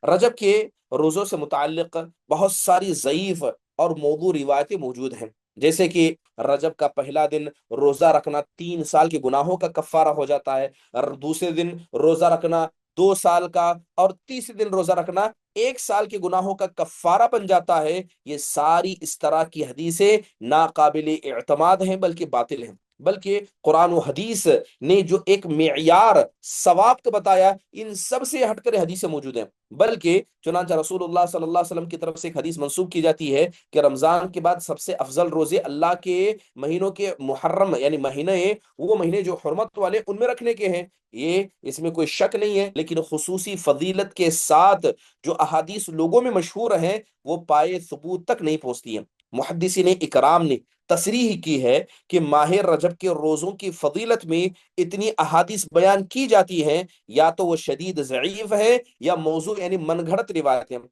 رجب کے روزوں سے متعلق بہت ساری ضعیف اور موضوع روایتیں موجود ہیں، جیسے کہ رجب کا پہلا دن روزہ رکھنا 3 سال کے گناہوں کا کفارہ ہو جاتا ہے، اور دوسرے دن روزہ رکھنا 2 سال کا، اور تیسرے دن روزہ رکھنا 1 سال کے گناہوں کا کفارہ بن جاتا ہے۔ یہ ساری اس طرح کی حدیثیں ناقابل اعتماد ہیں، بلکہ باطل ہیں۔ بلکہ قرآن و حدیث نے جو ایک معیار ثواب کا بتایا، ان سب سے ہٹ کر حدیثیں موجود ہیں۔ بلکہ چنانچہ رسول اللہ صلی اللہ علیہ وسلم کی طرف سے ایک حدیث منسوخ کی جاتی ہے کہ رمضان کے بعد سب سے افضل روزے اللہ کے مہینوں کے محرم یعنی مہینے، وہ مہینے جو حرمت والے، ان میں رکھنے کے ہیں۔ یہ اس میں کوئی شک نہیں ہے، لیکن خصوصی فضیلت کے ساتھ جو احادیث لوگوں میں مشہور ہیں وہ پائے ثبوت تک نہیں پہنچتی ہیں۔ محدثین اکرام نے تصریح کی ہے کہ ماہ رجب کے روزوں کی فضیلت میں اتنی احادیث بیان کی جاتی ہیں، یا تو وہ شدید ضعیف ہے یا موضوع یعنی من گھڑت روایت ہیں۔